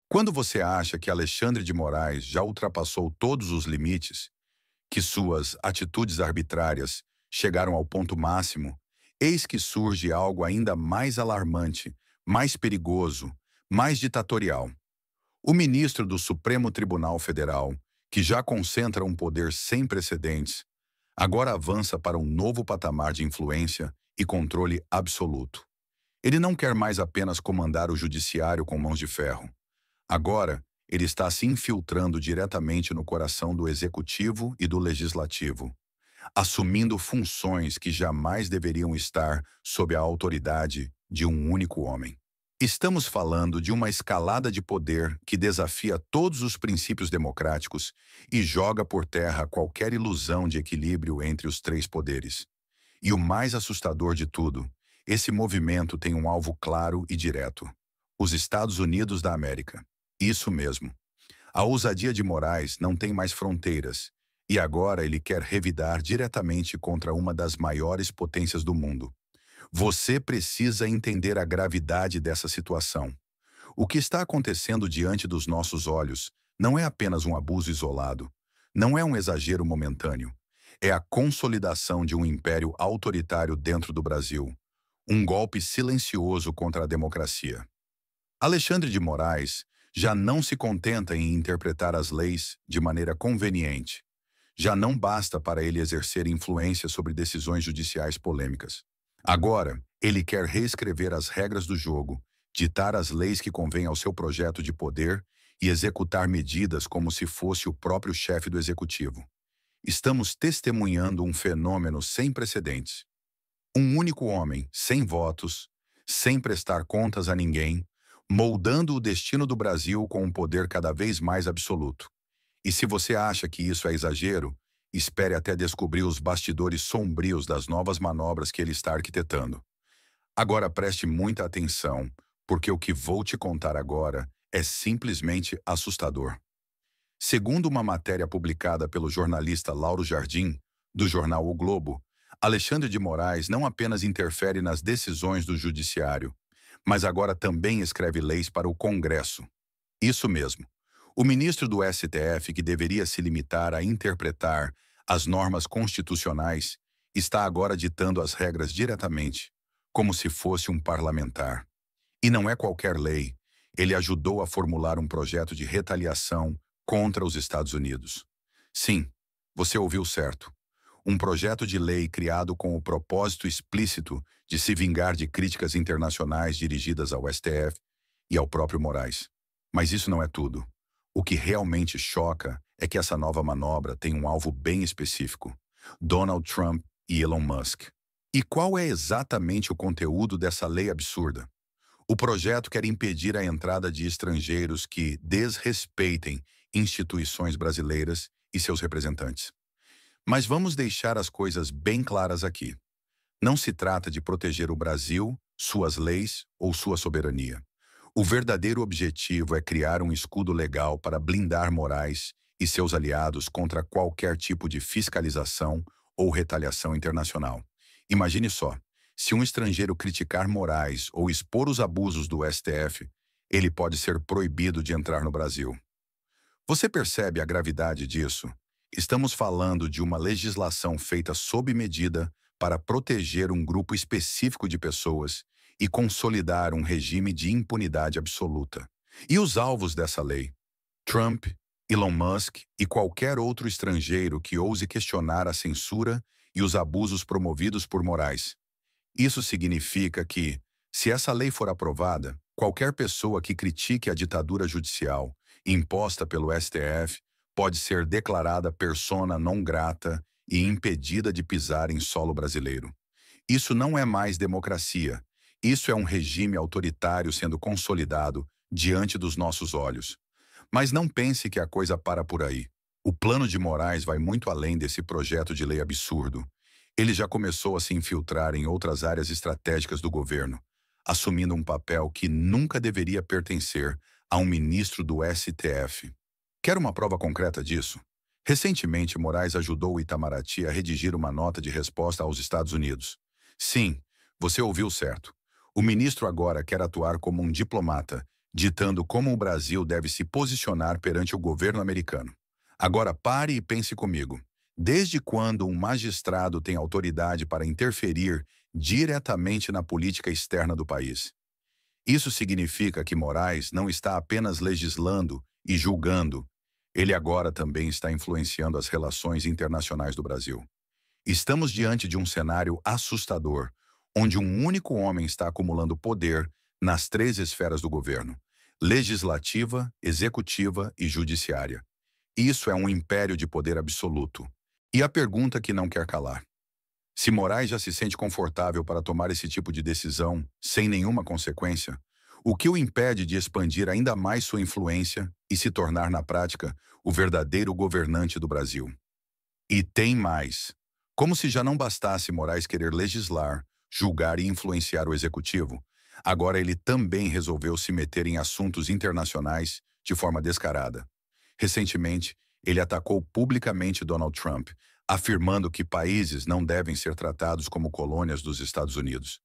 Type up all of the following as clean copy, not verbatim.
Quando você acha que Alexandre de Moraes já ultrapassou todos os limites, que suas atitudes arbitrárias chegaram ao ponto máximo, eis que surge algo ainda mais alarmante, mais perigoso, mais ditatorial. O ministro do Supremo Tribunal Federal, que já concentra um poder sem precedentes, agora avança para um novo patamar de influência e controle absoluto. Ele não quer mais apenas comandar o judiciário com mãos de ferro. Agora, ele está se infiltrando diretamente no coração do executivo e do legislativo, assumindo funções que jamais deveriam estar sob a autoridade de um único homem. Estamos falando de uma escalada de poder que desafia todos os princípios democráticos e joga por terra qualquer ilusão de equilíbrio entre os três poderes. E o mais assustador de tudo, esse movimento tem um alvo claro e direto: os Estados Unidos da América. Isso mesmo. A ousadia de Moraes não tem mais fronteiras, e agora ele quer revidar diretamente contra uma das maiores potências do mundo. Você precisa entender a gravidade dessa situação. O que está acontecendo diante dos nossos olhos não é apenas um abuso isolado, não é um exagero momentâneo. É a consolidação de um império autoritário dentro do Brasil, um golpe silencioso contra a democracia. Alexandre de Moraes já não se contenta em interpretar as leis de maneira conveniente. Já não basta para ele exercer influência sobre decisões judiciais polêmicas. Agora, ele quer reescrever as regras do jogo, ditar as leis que convêm ao seu projeto de poder e executar medidas como se fosse o próprio chefe do executivo. Estamos testemunhando um fenômeno sem precedentes. Um único homem, sem votos, sem prestar contas a ninguém, moldando o destino do Brasil com um poder cada vez mais absoluto. E se você acha que isso é exagero, espere até descobrir os bastidores sombrios das novas manobras que ele está arquitetando. Agora preste muita atenção, porque o que vou te contar agora é simplesmente assustador. Segundo uma matéria publicada pelo jornalista Lauro Jardim, do jornal O Globo, Alexandre de Moraes não apenas interfere nas decisões do judiciário, mas agora também escreve leis para o Congresso. Isso mesmo. O ministro do STF, que deveria se limitar a interpretar as normas constitucionais, está agora ditando as regras diretamente, como se fosse um parlamentar. E não é qualquer lei. Ele ajudou a formular um projeto de retaliação contra os Estados Unidos. Sim, você ouviu certo. Um projeto de lei criado com o propósito explícito de se vingar de críticas internacionais dirigidas ao STF e ao próprio Moraes. Mas isso não é tudo. O que realmente choca é que essa nova manobra tem um alvo bem específico: Donald Trump e Elon Musk. E qual é exatamente o conteúdo dessa lei absurda? O projeto quer impedir a entrada de estrangeiros que desrespeitem instituições brasileiras e seus representantes. Mas vamos deixar as coisas bem claras aqui. Não se trata de proteger o Brasil, suas leis ou sua soberania. O verdadeiro objetivo é criar um escudo legal para blindar Moraes e seus aliados contra qualquer tipo de fiscalização ou retaliação internacional. Imagine só, se um estrangeiro criticar Moraes ou expor os abusos do STF, ele pode ser proibido de entrar no Brasil. Você percebe a gravidade disso? Estamos falando de uma legislação feita sob medida para proteger um grupo específico de pessoas e consolidar um regime de impunidade absoluta. E os alvos dessa lei? Trump, Elon Musk e qualquer outro estrangeiro que ouse questionar a censura e os abusos promovidos por Moraes. Isso significa que, se essa lei for aprovada, qualquer pessoa que critique a ditadura judicial imposta pelo STF pode ser declarada persona non grata e impedida de pisar em solo brasileiro. Isso não é mais democracia. Isso é um regime autoritário sendo consolidado diante dos nossos olhos. Mas não pense que a coisa para por aí. O plano de Moraes vai muito além desse projeto de lei absurdo. Ele já começou a se infiltrar em outras áreas estratégicas do governo, assumindo um papel que nunca deveria pertencer a um ministro do STF. Quer uma prova concreta disso? Recentemente, Moraes ajudou o Itamaraty a redigir uma nota de resposta aos Estados Unidos. Sim, você ouviu certo. O ministro agora quer atuar como um diplomata, ditando como o Brasil deve se posicionar perante o governo americano. Agora pare e pense comigo. Desde quando um magistrado tem autoridade para interferir diretamente na política externa do país? Isso significa que Moraes não está apenas legislando e julgando, ele agora também está influenciando as relações internacionais do Brasil. Estamos diante de um cenário assustador, onde um único homem está acumulando poder nas três esferas do governo: legislativa, executiva e judiciária. Isso é um império de poder absoluto. E a pergunta que não quer calar: se Moraes já se sente confortável para tomar esse tipo de decisão sem nenhuma consequência, o que o impede de expandir ainda mais sua influência e se tornar, na prática, o verdadeiro governante do Brasil? E tem mais. Como se já não bastasse Moraes querer legislar, julgar e influenciar o executivo, agora ele também resolveu se meter em assuntos internacionais de forma descarada. Recentemente, ele atacou publicamente Donald Trump, afirmando que países não devem ser tratados como colônias dos Estados Unidos.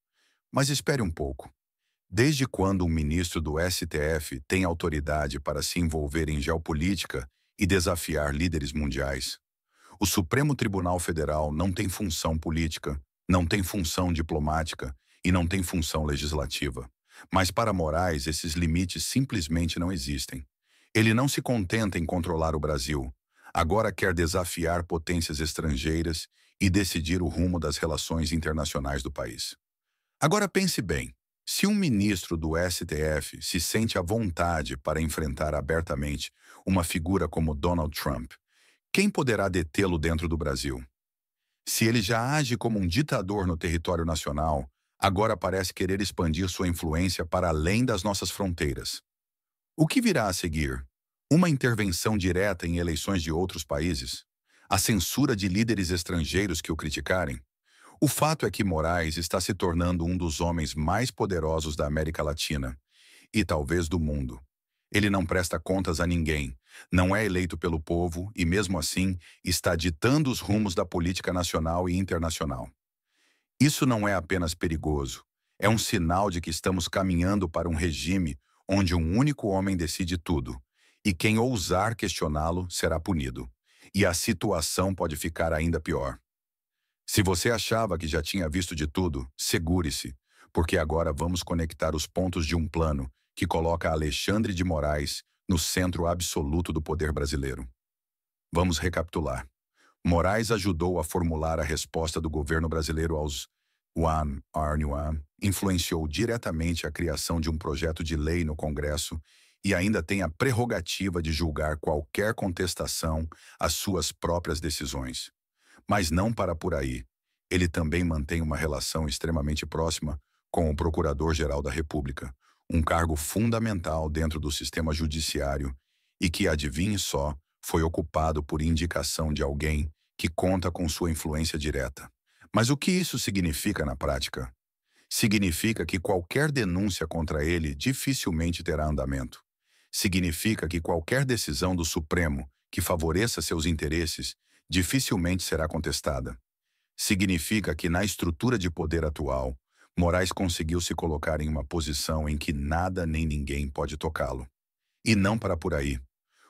Mas espere um pouco. Desde quando um ministro do STF tem autoridade para se envolver em geopolítica e desafiar líderes mundiais? O Supremo Tribunal Federal não tem função política, não tem função diplomática e não tem função legislativa. Mas para Moraes, esses limites simplesmente não existem. Ele não se contenta em controlar o Brasil. Agora quer desafiar potências estrangeiras e decidir o rumo das relações internacionais do país. Agora pense bem. Se um ministro do STF se sente à vontade para enfrentar abertamente uma figura como Donald Trump, quem poderá detê-lo dentro do Brasil? Se ele já age como um ditador no território nacional, agora parece querer expandir sua influência para além das nossas fronteiras. O que virá a seguir? Uma intervenção direta em eleições de outros países? A censura de líderes estrangeiros que o criticarem? O fato é que Moraes está se tornando um dos homens mais poderosos da América Latina e talvez do mundo. Ele não presta contas a ninguém, não é eleito pelo povo e, mesmo assim, está ditando os rumos da política nacional e internacional. Isso não é apenas perigoso, é um sinal de que estamos caminhando para um regime onde um único homem decide tudo, e quem ousar questioná-lo será punido. E a situação pode ficar ainda pior. Se você achava que já tinha visto de tudo, segure-se, porque agora vamos conectar os pontos de um plano que coloca Alexandre de Moraes no centro absoluto do poder brasileiro. Vamos recapitular. Moraes ajudou a formular a resposta do governo brasileiro aos One, influenciou diretamente a criação de um projeto de lei no Congresso e ainda tem a prerrogativa de julgar qualquer contestação às suas próprias decisões. Mas não para por aí. Ele também mantém uma relação extremamente próxima com o Procurador-Geral da República, um cargo fundamental dentro do sistema judiciário e que, adivinhe só, foi ocupado por indicação de alguém que conta com sua influência direta. Mas o que isso significa na prática? Significa que qualquer denúncia contra ele dificilmente terá andamento. Significa que qualquer decisão do Supremo que favoreça seus interesses dificilmente será contestada. Significa que, na estrutura de poder atual, Moraes conseguiu se colocar em uma posição em que nada nem ninguém pode tocá-lo. E não para por aí.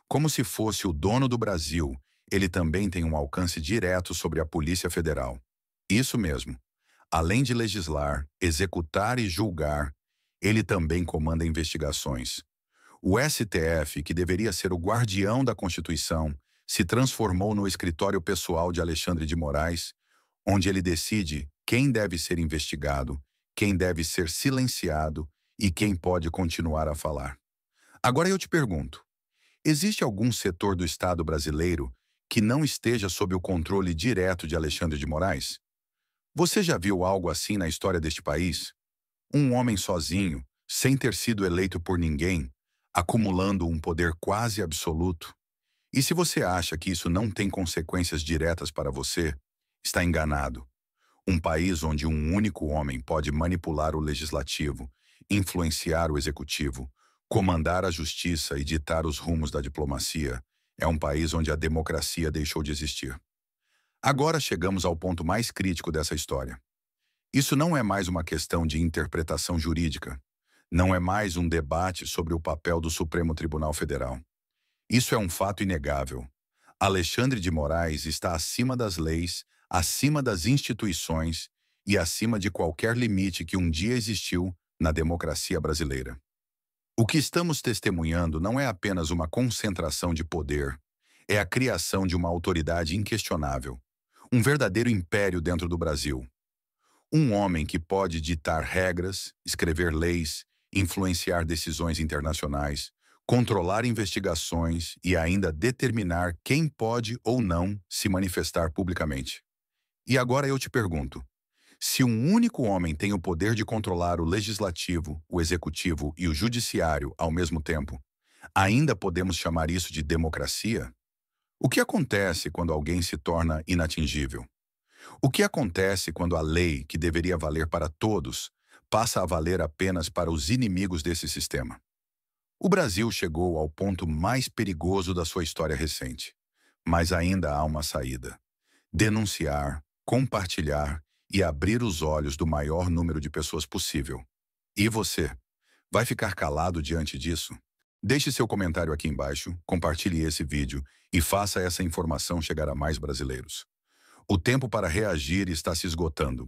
Como se fosse o dono do Brasil, ele também tem um alcance direto sobre a Polícia Federal. Isso mesmo. Além de legislar, executar e julgar, ele também comanda investigações. O STF, que deveria ser o guardião da Constituição, se transformou no escritório pessoal de Alexandre de Moraes, onde ele decide quem deve ser investigado, quem deve ser silenciado e quem pode continuar a falar. Agora eu te pergunto, existe algum setor do Estado brasileiro que não esteja sob o controle direto de Alexandre de Moraes? Você já viu algo assim na história deste país? Um homem sozinho, sem ter sido eleito por ninguém, acumulando um poder quase absoluto? E se você acha que isso não tem consequências diretas para você, está enganado. Um país onde um único homem pode manipular o legislativo, influenciar o executivo, comandar a justiça e ditar os rumos da diplomacia, é um país onde a democracia deixou de existir. Agora chegamos ao ponto mais crítico dessa história. Isso não é mais uma questão de interpretação jurídica. Não é mais um debate sobre o papel do Supremo Tribunal Federal. Isso é um fato inegável. Alexandre de Moraes está acima das leis, acima das instituições e acima de qualquer limite que um dia existiu na democracia brasileira. O que estamos testemunhando não é apenas uma concentração de poder, é a criação de uma autoridade inquestionável, um verdadeiro império dentro do Brasil. Um homem que pode ditar regras, escrever leis, influenciar decisões internacionais, controlar investigações e ainda determinar quem pode ou não se manifestar publicamente. E agora eu te pergunto, se um único homem tem o poder de controlar o legislativo, o executivo e o judiciário ao mesmo tempo, ainda podemos chamar isso de democracia? O que acontece quando alguém se torna inatingível? O que acontece quando a lei, que deveria valer para todos, passa a valer apenas para os inimigos desse sistema? O Brasil chegou ao ponto mais perigoso da sua história recente. Mas ainda há uma saída: denunciar, compartilhar e abrir os olhos do maior número de pessoas possível. E você? Vai ficar calado diante disso? Deixe seu comentário aqui embaixo, compartilhe esse vídeo e faça essa informação chegar a mais brasileiros. O tempo para reagir está se esgotando.